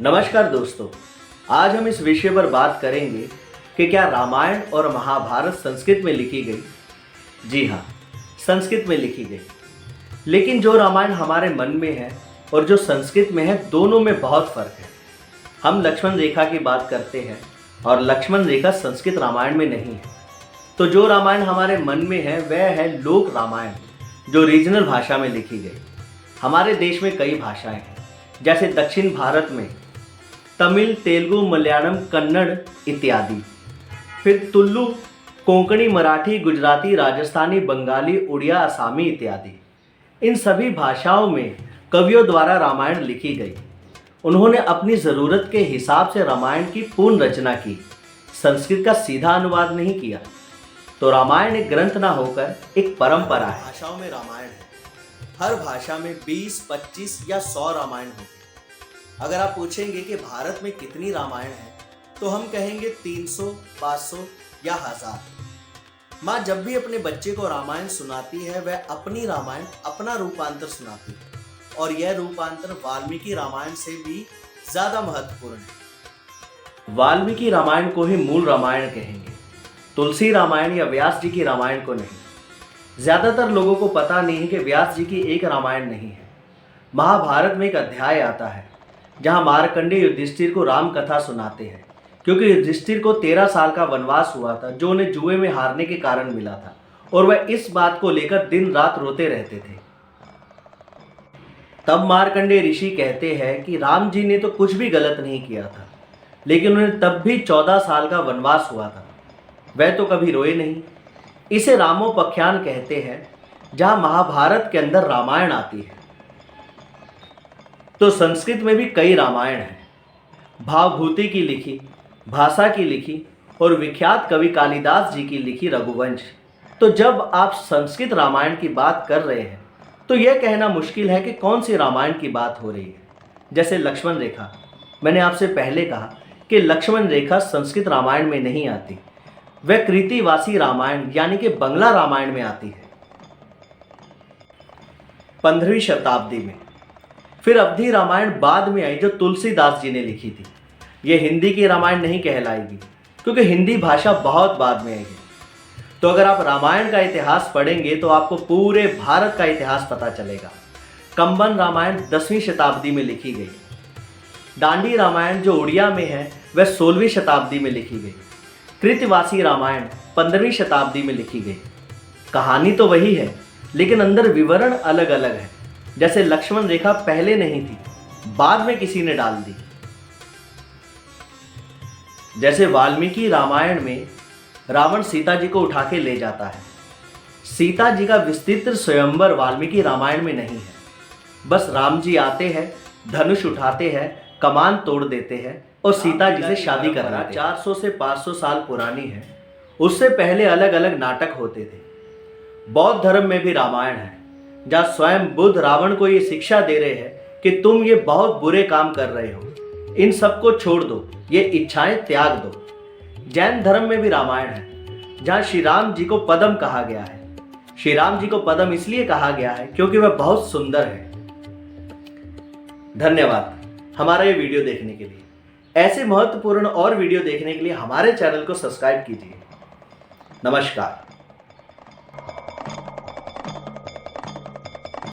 नमस्कार दोस्तों, आज हम इस विषय पर बात करेंगे कि क्या रामायण और महाभारत संस्कृत में लिखी गई। जी हाँ, संस्कृत में लिखी गई। लेकिन जो रामायण हमारे मन में है और जो संस्कृत में है, दोनों में बहुत फर्क है। हम लक्ष्मण रेखा की बात करते हैं और लक्ष्मण रेखा संस्कृत रामायण में नहीं है। तो जो रामायण हमारे मन में है वह है लोक रामायण, जो रीजनल भाषा में लिखी गई। हमारे देश में कई भाषाएं हैं, जैसे दक्षिण भारत में तमिल, तेलुगु, मलयालम, कन्नड़ इत्यादि। फिर तुलु, कोंकणी, मराठी, गुजराती, राजस्थानी, बंगाली, उड़िया, असमी इत्यादि। इन सभी भाषाओं में कवियों द्वारा रामायण लिखी गई। उन्होंने अपनी ज़रूरत के हिसाब से रामायण की पूर्ण रचना की, संस्कृत का सीधा अनुवाद नहीं किया। तो रामायण एक ग्रंथ ना होकर एक परंपरा है। भाषाओं में रामायण है। हर भाषा में 20, 25 या 100 रामायण होते हैं। अगर आप पूछेंगे कि भारत में कितनी रामायण है, तो हम कहेंगे 300, 500 या 1000। माँ जब भी अपने बच्चे को रामायण सुनाती है, वह अपनी रामायण अपना रूपांतर सुनाती है, और यह रूपांतर वाल्मीकि रामायण से भी ज्यादा महत्वपूर्ण है। वाल्मीकि रामायण को ही मूल रामायण कहेंगे, तुलसी रामायण या व्यास जी की रामायण को नहीं। ज्यादातर लोगों को पता नहीं है कि व्यास जी की एक रामायण नहीं है। महाभारत में एक अध्याय आता है जहां मार्कंडेय युधिष्ठिर को राम कथा सुनाते हैं, क्योंकि युधिष्ठिर को 13 साल का वनवास हुआ था, जो उन्हें जुए में हारने के कारण मिला था, और वह इस बात को लेकर दिन रात रोते रहते थे। तब मार्कंडेय ऋषि कहते हैं कि राम जी ने तो कुछ भी गलत नहीं किया था, लेकिन उन्हें तब भी 14 साल का वनवास हुआ था, वह तो कभी रोए नहीं। इसे रामोपाख्यान कहते हैं, जहां महाभारत के अंदर रामायण आती है। तो संस्कृत में भी कई रामायण हैं। भावभूति की लिखी, भाषा की लिखी और विख्यात कवि कालिदास जी की लिखी रघुवंश। तो जब आप संस्कृत रामायण की बात कर रहे हैं, तो यह कहना मुश्किल है कि कौन सी रामायण की बात हो रही है। जैसे लक्ष्मण रेखा, मैंने आपसे पहले कहा कि लक्ष्मण रेखा संस्कृत रामायण में नहीं आती, वह कृतिवासी रामायण यानी कि बंगला रामायण में आती है 15वीं शताब्दी में। फिर अवधी रामायण बाद में आई, जो तुलसीदास जी ने लिखी थी। यह हिंदी की रामायण नहीं कहलाएगी, क्योंकि हिंदी भाषा बहुत बाद में आई है। तो अगर आप रामायण का इतिहास पढ़ेंगे तो आपको पूरे भारत का इतिहास पता चलेगा। कंबन रामायण 10वीं शताब्दी में लिखी गई। दांडी रामायण जो उड़िया में है, वह 16वीं शताब्दी में लिखी गई। कृतवासी रामायण 15वीं शताब्दी में लिखी गई। कहानी तो वही है, लेकिन अंदर विवरण अलग अलग है। जैसे लक्ष्मण रेखा पहले नहीं थी, बाद में किसी ने डाल दी। जैसे वाल्मीकि रामायण में रावण सीता जी को उठा के ले जाता है। सीता जी का विस्तृत स्वयंवर वाल्मीकि रामायण में नहीं है। बस राम जी आते हैं, धनुष उठाते हैं, कमान तोड़ देते हैं और सीता जी से शादी कर रहे हैं। 400 से 500 साल पुरानी है। उससे पहले अलग अलग नाटक होते थे। बौद्ध धर्म में भी रामायण है, जहाँ स्वयं बुद्ध रावण को ये शिक्षा दे रहे हैं कि तुम ये बहुत बुरे काम कर रहे हो, इन सबको छोड़ दो, ये इच्छाएं त्याग दो। जैन धर्म में भी रामायण है, जहाँ श्री राम जी को पद्म कहा गया है। श्री राम जी को पद्म इसलिए कहा गया है क्योंकि वह बहुत सुंदर है। धन्यवाद हमारा ये वीडियो देखने के लिए। ऐसे महत्वपूर्ण और वीडियो देखने के लिए हमारे चैनल को सब्सक्राइब कीजिए। नमस्कार।